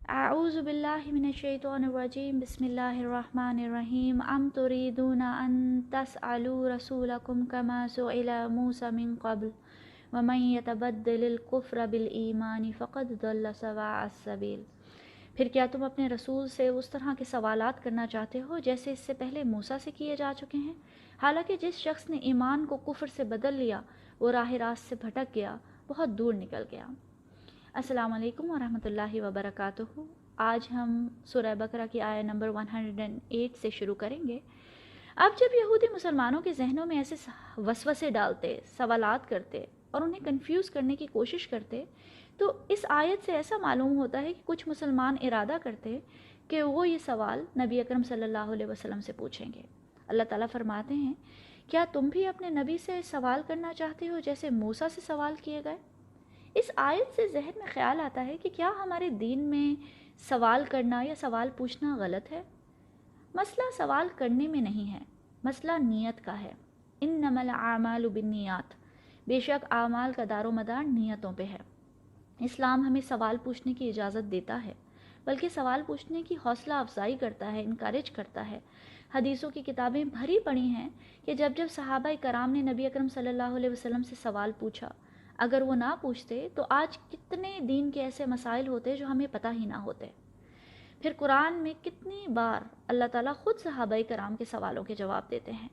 اعوذ باللہ من الشیطان الرجیم بسم اللہ الرحمن الرحیم ام تریدون ان تسألوا رسولکم کما سئل موسیٰ من قبل ومن یتبدل الکفر بالایمان فقد ضل سواء السبیل۔ پھر کیا تم اپنے رسول سے اس طرح کے سوالات کرنا چاہتے ہو جیسے اس سے پہلے موسیٰ سے کیے جا چکے ہیں؟ حالانکہ جس شخص نے ایمان کو کفر سے بدل لیا وہ راہ راست سے بھٹک گیا، بہت دور نکل گیا۔ السلام علیکم ورحمۃ اللہ وبرکاتہ۔ آج ہم سورہ بقرہ کی آیہ نمبر 108 سے شروع کریں گے۔ اب جب یہودی مسلمانوں کے ذہنوں میں ایسے وسوسے ڈالتے، سوالات کرتے اور انہیں کنفیوز کرنے کی کوشش کرتے، تو اس آیت سے ایسا معلوم ہوتا ہے کہ کچھ مسلمان ارادہ کرتے کہ وہ یہ سوال نبی اکرم صلی اللہ علیہ وسلم سے پوچھیں گے۔ اللہ تعالیٰ فرماتے ہیں، کیا تم بھی اپنے نبی سے سوال کرنا چاہتے ہو جیسے موسیٰ سے سوال کیے گئے؟ اس آیت سے ذہن میں خیال آتا ہے کہ کیا ہمارے دین میں سوال کرنا یا سوال پوچھنا غلط ہے؟ مسئلہ سوال کرنے میں نہیں ہے، مسئلہ نیت کا ہے۔ انما الاعمال بالنیات، بے شک اعمال کا دار و مدار نیتوں پہ ہے۔ اسلام ہمیں سوال پوچھنے کی اجازت دیتا ہے، بلکہ سوال پوچھنے کی حوصلہ افزائی کرتا ہے، انکریج کرتا ہے۔ حدیثوں کی کتابیں بھری پڑی ہیں کہ جب صحابہ کرام نے نبی اکرم صلی اللہ علیہ وسلم سے سوال پوچھا، اگر وہ نہ پوچھتے تو آج کتنے دین کے ایسے مسائل ہوتے جو ہمیں پتہ ہی نہ ہوتے۔ پھر قرآن میں کتنی بار اللہ تعالیٰ خود صحابہ کرام کے سوالوں کے جواب دیتے ہیں۔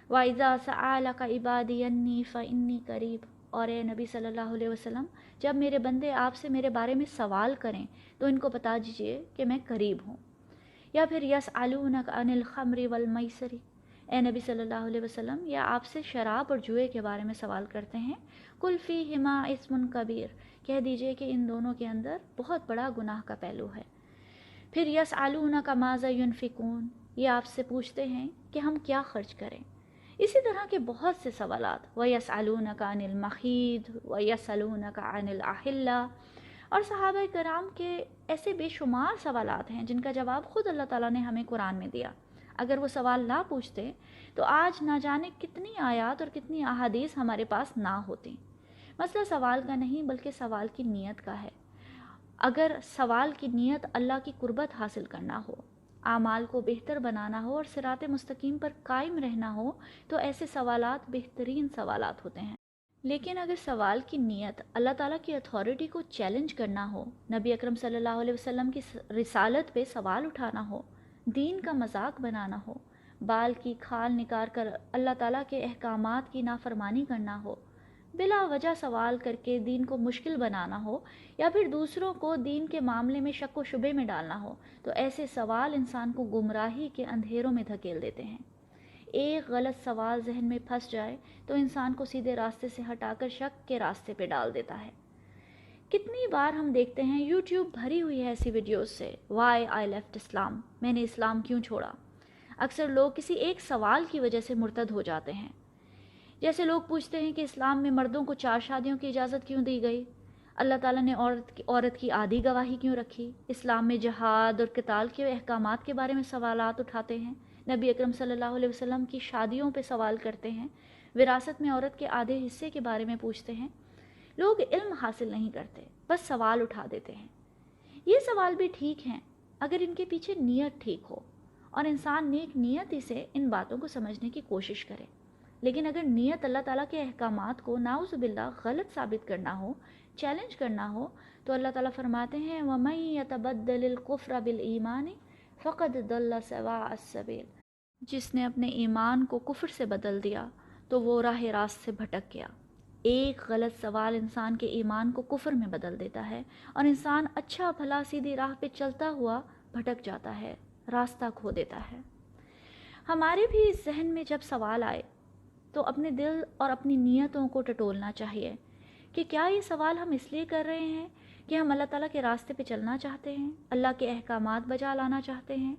وَإِذَا سَأَلَكَ عِبَادِي عَنِّي فَإِنِّي قَرِيبٌ، اور اے نبی صلی اللہ علیہ وسلم، جب میرے بندے آپ سے میرے بارے میں سوال کریں تو ان کو بتا دیجئے کہ میں قریب ہوں۔ یا پھر یسألونک عن الخمر والمیسر، اے نبی صلی اللہ علیہ وسلم، یا آپ سے شراب اور جوئے کے بارے میں سوال کرتے ہیں، قل فیہما اسم کبیر، کہہ دیجئے کہ ان دونوں کے اندر بہت بڑا گناہ کا پہلو ہے۔ پھر یسألونک ماذا ینفقون، یہ آپ سے پوچھتے ہیں کہ ہم کیا خرچ کریں۔ اسی طرح کے بہت سے سوالات، وَيَسْأَلُونَكَ عَنِ الْمَحِيضِ وَيَسْأَلُونَكَ عَنِ الْأَحِلَّةِ، اور صحابہ کرام کے ایسے بے شمار سوالات ہیں جن کا جواب خود اللہ تعالیٰ نے ہمیں قرآن میں دیا۔ اگر وہ سوال نہ پوچھتے تو آج نہ جانے کتنی آیات اور کتنی احادیث ہمارے پاس نہ ہوتی۔ مسئلہ سوال کا نہیں بلکہ سوال کی نیت کا ہے۔ اگر سوال کی نیت اللہ کی قربت حاصل کرنا ہو، اعمال کو بہتر بنانا ہو اور صراط مستقیم پر قائم رہنا ہو تو ایسے سوالات بہترین سوالات ہوتے ہیں۔ لیکن اگر سوال کی نیت اللہ تعالیٰ کی اتھارٹی کو چیلنج کرنا ہو، نبی اکرم صلی اللہ علیہ وسلم کی رسالت پہ سوال اٹھانا ہو، دین کا مذاق بنانا ہو، بال کی کھال نکار کر اللہ تعالیٰ کے احکامات کی نافرمانی کرنا ہو، بلا وجہ سوال کر کے دین کو مشکل بنانا ہو، یا پھر دوسروں کو دین کے معاملے میں شک و شبے میں ڈالنا ہو، تو ایسے سوال انسان کو گمراہی کے اندھیروں میں دھکیل دیتے ہیں۔ ایک غلط سوال ذہن میں پھنس جائے تو انسان کو سیدھے راستے سے ہٹا کر شک کے راستے پہ ڈال دیتا ہے۔ کتنی بار ہم دیکھتے ہیں یوٹیوب بھری ہوئی ہے ایسی ویڈیوز سے، وائی آئی لیفٹ اسلام، میں نے اسلام کیوں چھوڑا۔ اکثر لوگ کسی ایک سوال کی وجہ سے مرتد ہو جاتے ہیں۔ جیسے لوگ پوچھتے ہیں کہ اسلام میں مردوں کو 4 شادیوں کی اجازت کیوں دی گئی، اللہ تعالیٰ نے عورت کی آدھی گواہی کیوں رکھی، اسلام میں جہاد اور قتال کے احکامات کے بارے میں سوالات اٹھاتے ہیں، نبی اکرم صلی اللہ علیہ وسلم کی شادیوں پہ سوال کرتے ہیں، وراثت میں عورت کے آدھے حصے کے بارے میں پوچھتے ہیں۔ لوگ علم حاصل نہیں کرتے، بس سوال اٹھا دیتے ہیں۔ یہ سوال بھی ٹھیک ہیں اگر ان کے پیچھے نیت ٹھیک ہو اور انسان نیک نیتی سے ان باتوں کو سمجھنے کی کوشش کرے۔ لیکن اگر نیت اللہ تعالیٰ کے احکامات کو نعوذ باللہ غلط ثابت کرنا ہو، چیلنج کرنا ہو، تو اللہ تعالیٰ فرماتے ہیں وَمَن يَتَبَدَّلِ الْكُفْرَ بِالْإِيمَانِ فَقَدْ ضَلَّ سَوَاءَ السَّبِيلِ، جس نے اپنے ایمان کو کفر سے بدل دیا تو وہ راہ راست سے بھٹک گیا۔ ایک غلط سوال انسان کے ایمان کو کفر میں بدل دیتا ہے اور انسان اچھا بھلا سیدھی راہ پہ چلتا ہوا بھٹک جاتا ہے، راستہ کھو دیتا ہے۔ ہمارے بھی ذہن میں جب سوال آئے تو اپنے دل اور اپنی نیتوں کو ٹٹولنا چاہیے کہ کیا یہ سوال ہم اس لیے کر رہے ہیں کہ ہم اللہ تعالیٰ کے راستے پہ چلنا چاہتے ہیں، اللہ کے احکامات بجا لانا چاہتے ہیں،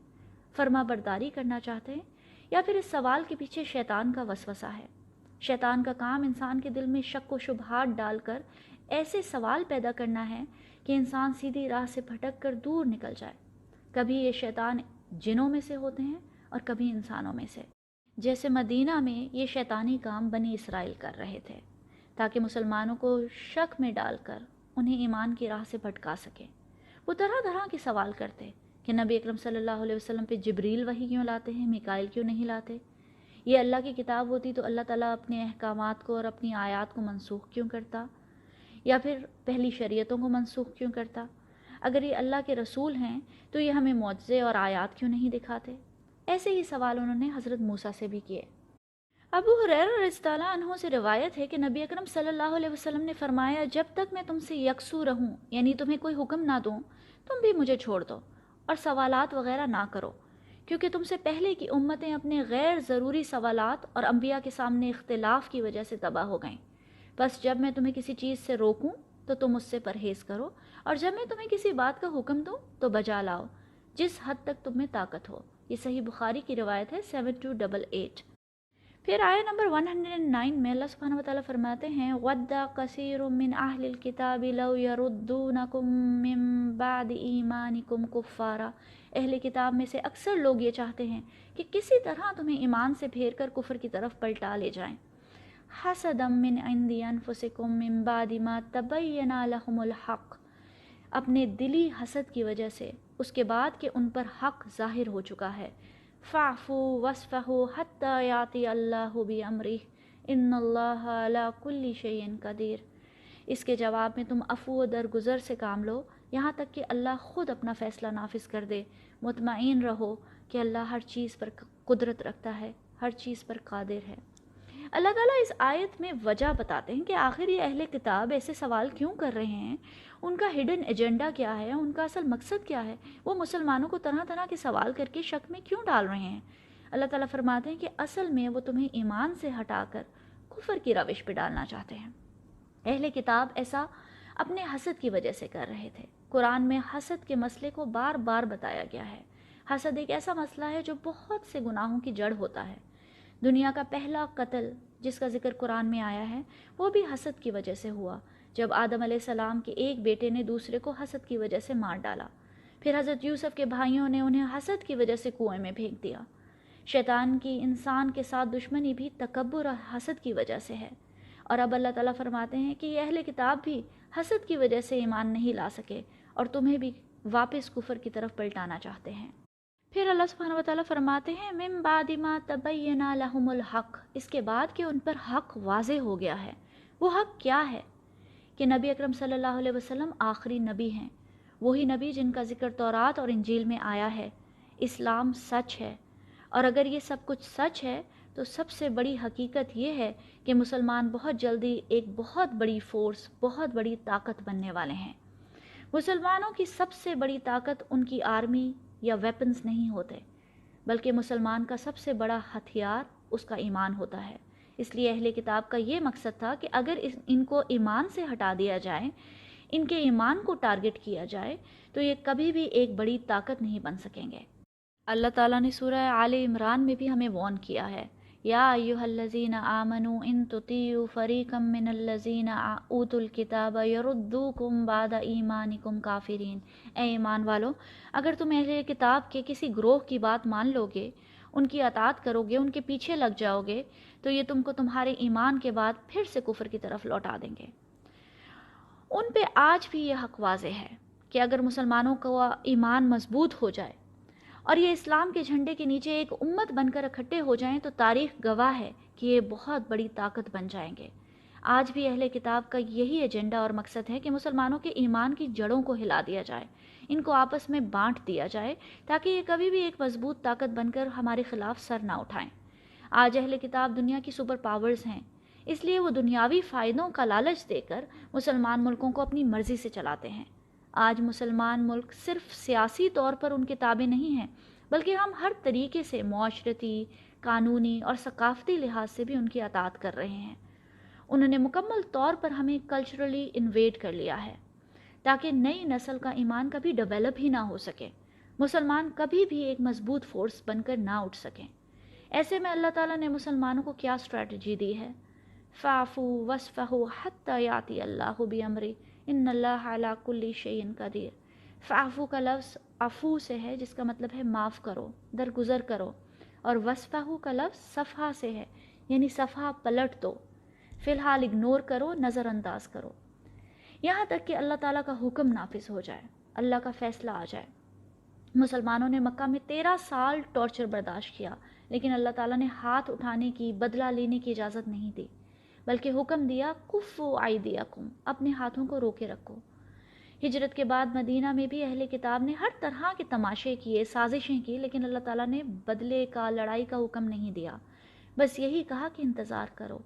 فرما برداری کرنا چاہتے ہیں، یا پھر اس سوال کے پیچھے شیطان کا وسوسہ ہے۔ شیطان کا کام انسان کے دل میں شک و شبہات ڈال کر ایسے سوال پیدا کرنا ہے کہ انسان سیدھی راہ سے بھٹک کر دور نکل جائے۔ کبھی یہ شیطان جنوں میں سے ہوتے ہیں اور کبھی انسانوں میں سے۔ جیسے مدینہ میں یہ شیطانی کام بنی اسرائیل کر رہے تھے تاکہ مسلمانوں کو شک میں ڈال کر انہیں ایمان کی راہ سے بھٹکا سکیں۔ وہ طرح طرح کے سوال کرتے کہ نبی اکرم صلی اللہ علیہ وسلم پہ جبریل وحی کیوں لاتے ہیں، میکائیل کیوں نہیں لاتے؟ یہ اللہ کی کتاب ہوتی تو اللہ تعالیٰ اپنے احکامات کو اور اپنی آیات کو منسوخ کیوں کرتا، یا پھر پہلی شریعتوں کو منسوخ کیوں کرتا؟ اگر یہ اللہ کے رسول ہیں تو یہ ہمیں معجزے اور آیات کیوں نہیں دکھاتے؟ ایسے ہی سوال انہوں نے حضرت موسیٰ سے بھی کیے۔ ابو ہریرہ رضی اللہ عنہ سے روایت ہے کہ نبی اکرم صلی اللہ علیہ وسلم نے فرمایا، جب تک میں تم سے یکسو رہوں، یعنی تمہیں کوئی حکم نہ دوں، تم بھی مجھے چھوڑ دو اور سوالات وغیرہ نہ کرو، کیونکہ تم سے پہلے کی امتیں اپنے غیر ضروری سوالات اور انبیاء کے سامنے اختلاف کی وجہ سے تباہ ہو گئیں۔ بس جب میں تمہیں کسی چیز سے روکوں تو تم اس سے پرہیز کرو، اور جب میں تمہیں کسی بات کا حکم دوں تو بجا لاؤ، جس حد تک تم میں طاقت ہو۔ یہ صحیح بخاری کی روایت ہے 7288۔ پھر آیہ نمبر 109 میں اللہ سبحانہ وتعالیٰ فرماتے ہیں، وَدَّ كَثِيرٌ مِّنْ أَهْلِ الْكِتَابِ لَوْ يَرُدُّونَكُم مِّن بَعْدِ إِيمَانِكُمْ كُفَّارًا۔ اہل کتاب میں سے اکثر لوگ یہ چاہتے ہیں کہ کسی طرح تمہیں ایمان سے پھیر کر کفر کی طرف پلٹا لے جائیں۔ حَسَدًا مِّنْ عِندِ أَنفُسِكُم مِّن بَعْدِ مَا تَبَيَّنَ لَهُمُ الْحَقُّ، اپنے دلی حسد کی وجہ سے، اس کے بعد کہ ان پر حق ظاہر ہو چکا ہے۔ فَاعْفُوا وَاصْفَحُوا حَتَّى يَأْتِيَ اللَّهُ بِأَمْرِهِ إِنَّ اللَّهَ عَلَى كُلِّ شَيْءٍ قَدِيرٌ۔ اس کے جواب میں تم عفو و درگزر سے کام لو، یہاں تک کہ اللہ خود اپنا فیصلہ نافذ کر دے۔ مطمئن رہو کہ اللہ ہر چیز پر قدرت رکھتا ہے، ہر چیز پر قادر ہے۔ اللہ تعالیٰ اس آیت میں وجہ بتاتے ہیں کہ آخر یہ اہل کتاب ایسے سوال کیوں کر رہے ہیں، ان کا ہڈن ایجنڈا کیا ہے، ان کا اصل مقصد کیا ہے، وہ مسلمانوں کو طرح طرح کے سوال کر کے شک میں کیوں ڈال رہے ہیں۔ اللہ تعالیٰ فرماتے ہیں کہ اصل میں وہ تمہیں ایمان سے ہٹا کر کفر کی روش پہ ڈالنا چاہتے ہیں۔ اہل کتاب ایسا اپنے حسد کی وجہ سے کر رہے تھے۔ قرآن میں حسد کے مسئلے کو بار بار بتایا گیا ہے۔ حسد ایک ایسا مسئلہ ہے جو بہت سے گناہوں کی جڑ ہوتا ہے۔ دنیا کا پہلا قتل جس کا ذکر قرآن میں آیا ہے وہ بھی حسد کی وجہ سے ہوا، جب آدم علیہ السلام کے ایک بیٹے نے دوسرے کو حسد کی وجہ سے مار ڈالا۔ پھر حضرت یوسف کے بھائیوں نے انہیں حسد کی وجہ سے کنویں میں پھینک دیا۔ شیطان کی انسان کے ساتھ دشمنی بھی تکبر اور حسد کی وجہ سے ہے۔ اور اب اللہ تعالیٰ فرماتے ہیں کہ یہ اہل کتاب بھی حسد کی وجہ سے ایمان نہیں لا سکے اور تمہیں بھی واپس کفر کی طرف پلٹانا چاہتے ہیں۔ پھر اللہ سبحانہ وتعالیٰ فرماتے ہیں، من بعد ما تبین لہم الحق، اس کے بعد کہ ان پر حق واضح ہو گیا ہے۔ وہ حق کیا ہے؟ کہ نبی اکرم صلی اللہ علیہ وسلم آخری نبی ہیں، وہی نبی جن کا ذکر تورات اور انجیل میں آیا ہے۔ اسلام سچ ہے، اور اگر یہ سب کچھ سچ ہے تو سب سے بڑی حقیقت یہ ہے کہ مسلمان بہت جلدی ایک بہت بڑی فورس، بہت بڑی طاقت بننے والے ہیں۔ مسلمانوں کی سب سے بڑی طاقت ان کی آرمی یا ویپنز نہیں ہوتے، بلکہ مسلمان کا سب سے بڑا ہتھیار اس کا ایمان ہوتا ہے۔ اس لیے اہل کتاب کا یہ مقصد تھا کہ اگر ان کو ایمان سے ہٹا دیا جائے، ان کے ایمان کو ٹارگٹ کیا جائے، تو یہ کبھی بھی ایک بڑی طاقت نہیں بن سکیں گے۔ اللہ تعالیٰ نے سورہ آل عمران میں بھی ہمیں وارن کیا ہے، یا ایھا الذین آمنوا ان تطیعوا فریقا من الذین اوتوا الکتاب یردوکم بعد ایمانکم کافرین۔ اے ایمان والو، اگر تم اہل کتاب کے کسی گروہ کی بات مان لو گے، ان کی اطاعت کرو گے، ان کے پیچھے لگ جاؤ گے، تو یہ تم کو تمہارے ایمان کے بعد پھر سے کفر کی طرف لوٹا دیں گے۔ ان پہ آج بھی یہ حق واضح ہے کہ اگر مسلمانوں کا ایمان مضبوط ہو جائے اور یہ اسلام کے جھنڈے کے نیچے ایک امت بن کر اکٹھے ہو جائیں، تو تاریخ گواہ ہے کہ یہ بہت بڑی طاقت بن جائیں گے۔ آج بھی اہل کتاب کا یہی ایجنڈا اور مقصد ہے کہ مسلمانوں کے ایمان کی جڑوں کو ہلا دیا جائے، ان کو آپس میں بانٹ دیا جائے، تاکہ یہ کبھی بھی ایک مضبوط طاقت بن کر ہمارے خلاف سر نہ اٹھائیں۔ آج اہل کتاب دنیا کی سپر پاورز ہیں، اس لیے وہ دنیاوی فائدوں کا لالچ دے کر مسلمان ملکوں کو اپنی مرضی سے چلاتے ہیں۔ آج مسلمان ملک صرف سیاسی طور پر ان کے تابع نہیں ہیں، بلکہ ہم ہر طریقے سے معاشرتی، قانونی اور ثقافتی لحاظ سے بھی ان کی اطاعت کر رہے ہیں۔ انہوں نے مکمل طور پر ہمیں کلچرلی انویڈ کر لیا ہے، تاکہ نئی نسل کا ایمان کبھی ڈیولپ ہی نہ ہو سکے، مسلمان کبھی بھی ایک مضبوط فورس بن کر نہ اٹھ سکیں۔ ایسے میں اللہ تعالیٰ نے مسلمانوں کو کیا اسٹریٹجی دی ہے؟ فَاعْفُوا وَاصْفَحُوا حَتَّى يَأْتِيَ اللَّهُ بِأَمْرِهِ إِنَّ اللَّهَ عَلَى كُلِّ شَيْءٍ قَدِيرٌ۔ فَاعْفُوا کا لفظ عفو سے ہے، جس کا مطلب ہے معاف کرو، درگزر کرو، اور وَاصْفَحُوا کا لفظ صفحہ سے ہے، یعنی صفحہ پلٹ دو، فی الحال اگنور کرو، نظر انداز کرو، یہاں تک کہ اللہ تعالیٰ کا حکم نافذ ہو جائے۔ اللہ کا فیصلہ آ جائے۔ مسلمانوں نے مکہ میں 13 سال ٹارچر برداشت کیا، لیکن اللہ تعالیٰ نے ہاتھ اٹھانے کی، بدلہ لینے کی اجازت نہیں دی، بلکہ حکم دیا کفو ایدیکم، اپنے ہاتھوں کو روکے رکھو۔ ہجرت کے بعد مدینہ میں بھی اہل کتاب نے ہر طرح کے تماشے کیے، سازشیں کی، لیکن اللہ تعالیٰ نے بدلے کا، لڑائی کا حکم نہیں دیا، بس یہی کہا کہ انتظار کرو،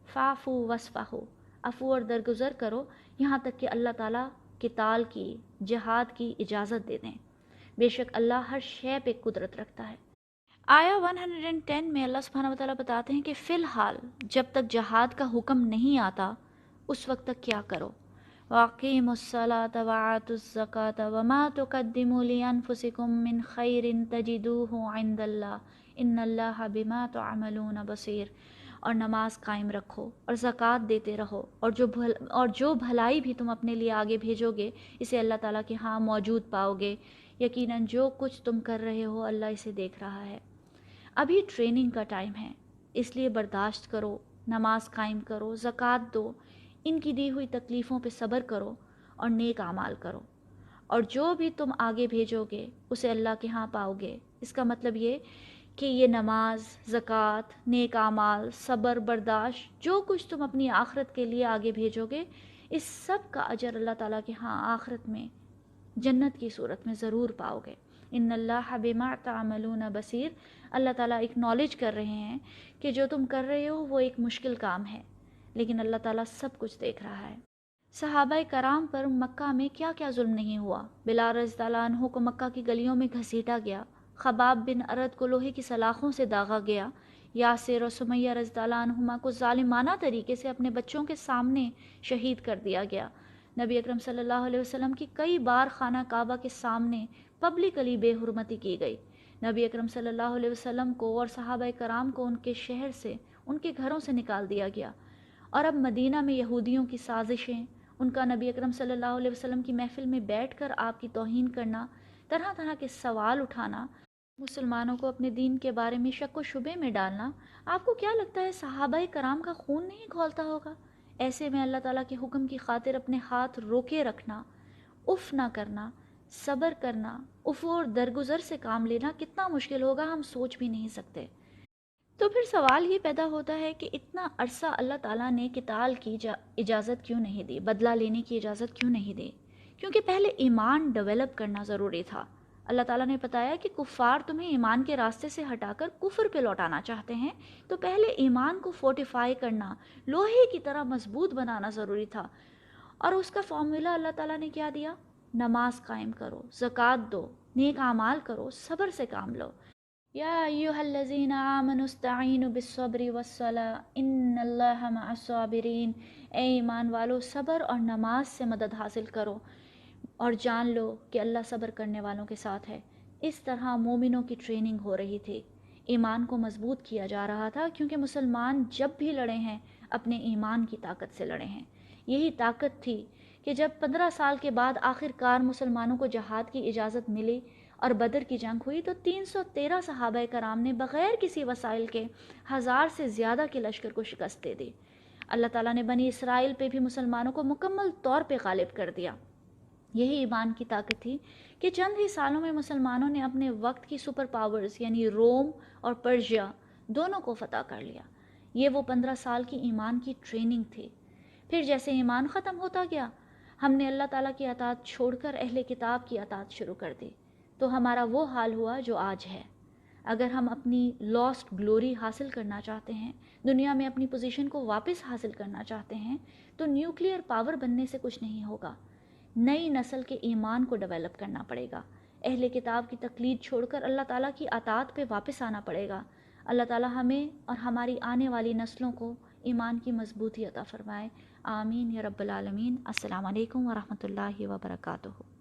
فاعفو وصفحو، عفو اور درگزر کرو، یہاں تک کہ اللہ تعالیٰ قتال کی، جہاد کی اجازت دے دیں، بے شک اللہ ہر شے پہ قدرت رکھتا ہے۔ آیا 110 میں اللہ سبحانہ وتعالیٰ بتاتے ہیں کہ فی الحال جب تک جہاد کا حکم نہیں آتا اس وقت تک کیا کرو، وَأَقِیمُوا الصَّلَاةَ وَآتُوا الزَّکَاةَ وَمَا تُقَدِّمُوا لِأَنفُسِکُم مِّن خَیْرٍ تَجِدُوهُ عِندَ اللَّهِ إِنَّ اللَّهَ بِمَا تَعْمَلُونَ بَصِیرٌ، اور نماز قائم رکھو اور زکوٰۃ دیتے رہو، اور جو بھلائی بھی تم اپنے لیے آگے بھیجو گے اسے اللہ تعالیٰ کے ہاں موجود پاؤ گے، یقیناً جو کچھ تم کر رہے ہو اللہ اسے دیکھ رہا ہے۔ ابھی ٹریننگ کا ٹائم ہے، اس لیے برداشت کرو، نماز قائم کرو، زکوٰۃ دو، ان کی دی ہوئی تکلیفوں پہ صبر کرو اور نیک اعمال کرو، اور جو بھی تم آگے بھیجو گے اسے اللہ کے ہاں پاؤ گے۔ اس کا مطلب یہ کہ یہ نماز، زکوٰۃ، نیک اعمال، صبر، برداشت، جو کچھ تم اپنی آخرت کے لیے آگے بھیجو گے اس سب کا اجر اللہ تعالیٰ کے ہاں آخرت میں جنت کی صورت میں ضرور پاؤ گے۔ ان اللہ بما تعملون بصیر، اللہ تعالیٰ اکنالج کر رہے ہیں کہ جو تم کر رہے ہو وہ ایک مشکل کام ہے، لیکن اللہ تعالیٰ سب کچھ دیکھ رہا ہے۔ صحابہ کرام پر مکہ میں کیا کیا ظلم نہیں ہوا۔ بلال رضی اللہ عنہ کو مکہ کی گلیوں میں گھسیٹا گیا، خباب بن ارد کو لوہے کی سلاخوں سے داغا گیا، یاسر اور سمیہ رضی اللہ عنہما کو ظالمانہ طریقے سے اپنے بچوں کے سامنے شہید کر دیا گیا۔ نبی اکرم صلی اللہ علیہ وسلم کی کئی بار خانہ کعبہ کے سامنے پبلکلی بے حرمتی کی گئی۔ نبی اکرم صلی اللہ علیہ وسلم کو اور صحابہ کرام کو ان کے شہر سے، ان کے گھروں سے نکال دیا گیا، اور اب مدینہ میں یہودیوں کی سازشیں، ان کا نبی اکرم صلی اللہ علیہ وسلم کی محفل میں بیٹھ کر آپ کی توہین کرنا، طرح طرح کے سوال اٹھانا، مسلمانوں کو اپنے دین کے بارے میں شک و شبے میں ڈالنا، آپ کو کیا لگتا ہے صحابہ کرام کا خون نہیں کھولتا ہوگا؟ ایسے میں اللہ تعالیٰ کے حکم کی خاطر اپنے ہاتھ روکے رکھنا، اف نہ کرنا، صبر کرنا، عفو اور درگزر سے کام لینا کتنا مشکل ہوگا ہم سوچ بھی نہیں سکتے۔ تو پھر سوال یہ پیدا ہوتا ہے کہ اتنا عرصہ اللہ تعالیٰ نے قتال کی اجازت کیوں نہیں دی، بدلہ لینے کی اجازت کیوں نہیں دی؟ کیونکہ پہلے ایمان ڈیولپ کرنا ضروری تھا۔ اللہ تعالیٰ نے بتایا کہ کفار تمہیں ایمان کے راستے سے ہٹا کر کفر پہ لوٹانا چاہتے ہیں، تو پہلے ایمان کو فورٹیفائی کرنا، لوہے کی طرح مضبوط بنانا ضروری تھا، اور اس کا فارمولا اللہ تعالیٰ نے کیا دیا؟ نماز قائم کرو، زکوٰۃ دو، نیک اعمال کرو، صبر سے کام لو۔ یا ایھا الذین آمنوا استعینوا بالصبر والصلاۃ ان اللہ مع الصابرین، اے ایمان والو صبر اور نماز سے مدد حاصل کرو اور جان لو کہ اللہ صبر کرنے والوں کے ساتھ ہے۔ اس طرح مومنوں کی ٹریننگ ہو رہی تھی، ایمان کو مضبوط کیا جا رہا تھا، کیونکہ مسلمان جب بھی لڑے ہیں اپنے ایمان کی طاقت سے لڑے ہیں۔ یہی طاقت تھی کہ جب 15 سال کے بعد آخر کار مسلمانوں کو جہاد کی اجازت ملی اور بدر کی جنگ ہوئی، تو 313 صحابہ کرام نے بغیر کسی وسائل کے 1000 سے زیادہ کے لشکر کو شکست دے دی۔ اللہ تعالیٰ نے بنی اسرائیل پہ بھی مسلمانوں کو مکمل طور پہ غالب کر دیا۔ یہی ایمان کی طاقت تھی کہ چند ہی سالوں میں مسلمانوں نے اپنے وقت کی سپر پاورز یعنی روم اور پرشیا دونوں کو فتح کر لیا۔ یہ وہ 15 سال کی ایمان کی ٹریننگ تھی۔ پھر جیسے ایمان ختم ہوتا گیا، ہم نے اللہ تعالیٰ کی اطاعت چھوڑ کر اہل کتاب کی اطاعت شروع کر دی، تو ہمارا وہ حال ہوا جو آج ہے۔ اگر ہم اپنی لاسٹ گلوری حاصل کرنا چاہتے ہیں، دنیا میں اپنی پوزیشن کو واپس حاصل کرنا چاہتے ہیں، تو نیوکلیئر پاور بننے سے کچھ نہیں ہوگا، نئی نسل کے ایمان کو ڈیولپ کرنا پڑے گا، اہل کتاب کی تقلید چھوڑ کر اللہ تعالیٰ کی اطاعت پہ واپس آنا پڑے گا۔ اللہ تعالیٰ ہمیں اور ہماری آنے والی نسلوں کو ایمان کی مضبوطی عطا فرمائے، آمین یا رب العالمین۔ السلام علیکم ورحمۃ اللہ وبرکاتہ۔